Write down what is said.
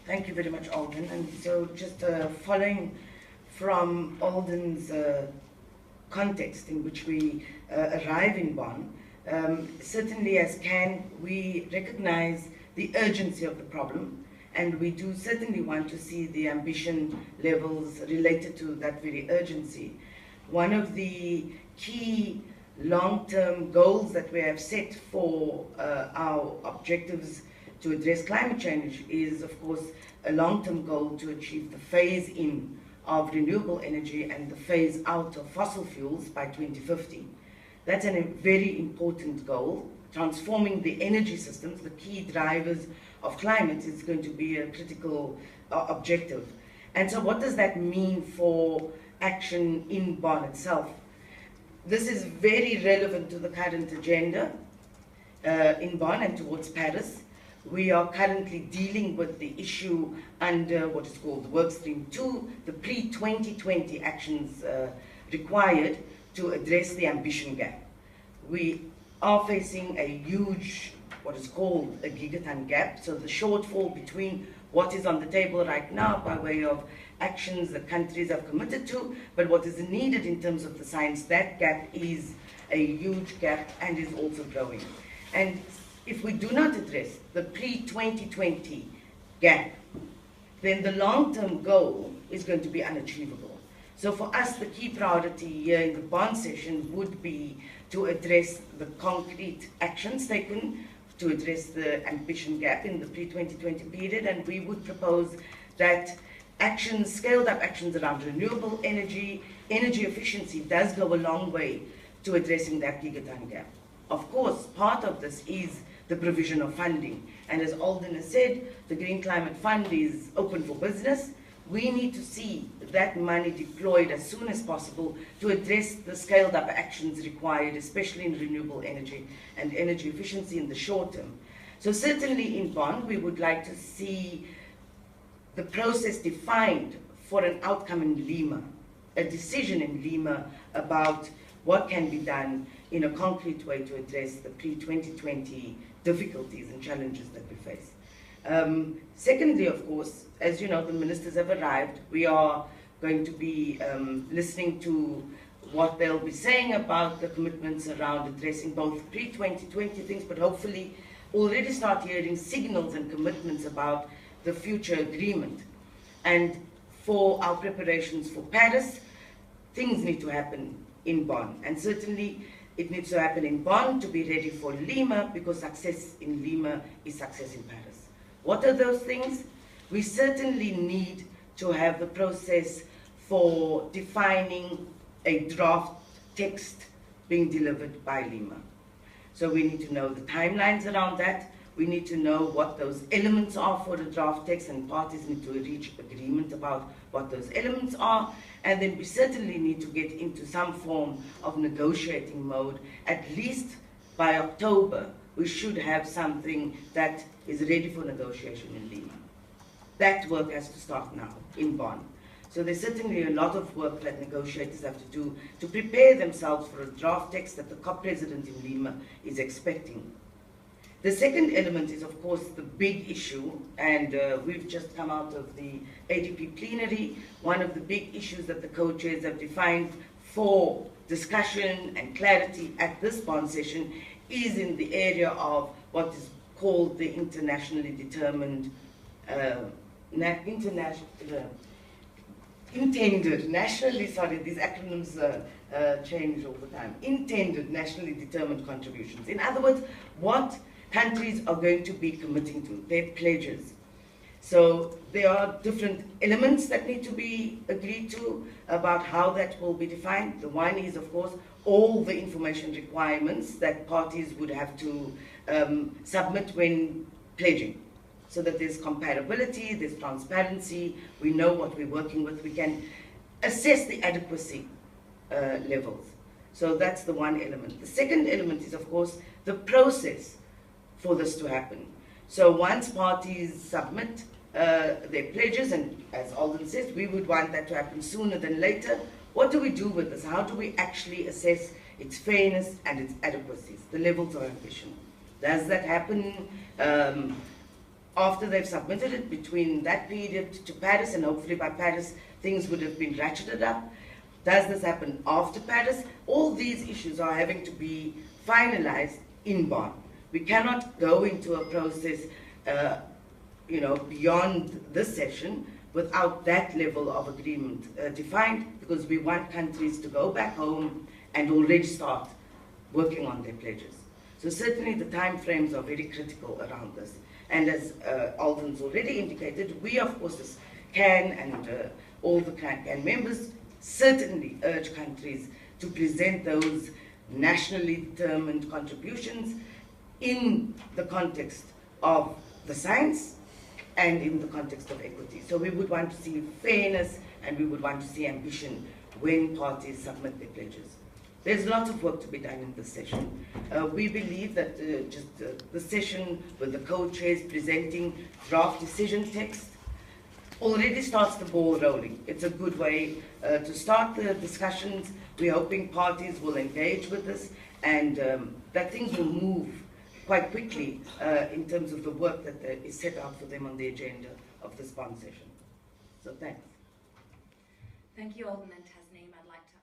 Thank you very much, Alden. And so just following from Alden's context in which we arrive in Bonn, certainly as CAN, we recognize the urgency of the problem, and we do certainly want to see the ambition levels related to that very urgency. One of the key long-term goals that we have set for our objectives to address climate change is, of course, a long-term goal to achieve the phase-in of renewable energy and the phase-out of fossil fuels by 2050. That's a very important goal. Transforming the energy systems, the key drivers of climate, is going to be a critical objective. And so what does that mean for action in Bonn itself? This is very relevant to the current agenda in Bonn and towards Paris. We are currently dealing with the issue under what is called Workstream 2, the pre-2020 actions required to address the ambition gap. We are facing a huge, what is called a gigaton gap, so the shortfall between what is on the table right now by way of actions that countries have committed to, but what is needed in terms of the science, that gap is a huge gap and is also growing. And if we do not address the pre-2020 gap, then the long-term goal is going to be unachievable. So for us, the key priority here in the Bonn session would be to address the concrete actions taken to address the ambition gap in the pre-2020 period, and we would propose that actions, scaled up actions around renewable energy, energy efficiency does go a long way to addressing that gigaton gap. Of course, part of this is the provision of funding. And as Alden has said, the Green Climate Fund is open for business. We need to see that money deployed as soon as possible to address the scaled up actions required, especially in renewable energy and energy efficiency in the short term. So certainly in Bonn, we would like to see the process defined for an outcome in Lima, a decision in Lima about what can be done in a concrete way to address the pre-2020 difficulties and challenges that we face. Secondly, of course, as you know, the ministers have arrived. We are going to be listening to what they'll be saying about the commitments around addressing both pre-2020 things, but hopefully already start hearing signals and commitments about the future agreement. And for our preparations for Paris, things need to happen in Bonn. And certainly it needs to happen in Bonn to be ready for Lima, because success in Lima is success in Paris. What are those things? We certainly need to have the process for defining a draft text being delivered by Lima. So we need to know the timelines around that. We need to know what those elements are for the draft text, and parties need to reach agreement about what those elements are. And then we certainly need to get into some form of negotiating mode. At least by October, we should have something that is ready for negotiation in Lima. That work has to start now in Bonn. So there's certainly a lot of work that negotiators have to do to prepare themselves for a draft text that the COP president in Lima is expecting. The second element is, of course, the big issue, and we've just come out of the ADP plenary. One of the big issues that the co-chairs have defined for discussion and clarity at this Bonn session is in the area of what is called the internationally determined, intended, nationally, sorry, these acronyms change all the time, intended nationally determined contributions. In other words, what countries are going to be committing to, their pledges. So there are different elements that need to be agreed to about how that will be defined. The one is, of course, all the information requirements that parties would have to submit when pledging, so that there's comparability, there's transparency, we know what we're working with, we can assess the adequacy levels. So that's the one element. The second element is, of course, the process for this to happen. So once parties submit their pledges, and as Alden says, we would want that to happen sooner than later. What do we do with this? How do we actually assess its fairness and its adequacies, the levels of ambition? Does that happen after they've submitted it, between that period to Paris, and hopefully by Paris things would have been ratcheted up. Does this happen after Paris? All these issues are having to be finalized in Bonn. We cannot go into a process beyond this session without that level of agreement defined, because we want countries to go back home and already start working on their pledges. So certainly the time frames are very critical around this. And as Alden's already indicated, we of course as CAN and all the CAN members certainly urge countries to present those nationally determined contributions in the context of the science and in the context of equity. So we would want to see fairness and we would want to see ambition when parties submit their pledges. There's lots of work to be done in this session. We believe that the session with the co-chairs presenting draft decision text already starts the ball rolling. It's a good way to start the discussions. We're hoping parties will engage with this and that things will move quite quickly in terms of the work that is set out for them on the agenda of this Bonn session. So thanks. Thank you, Alden and Tasneem. I'd like to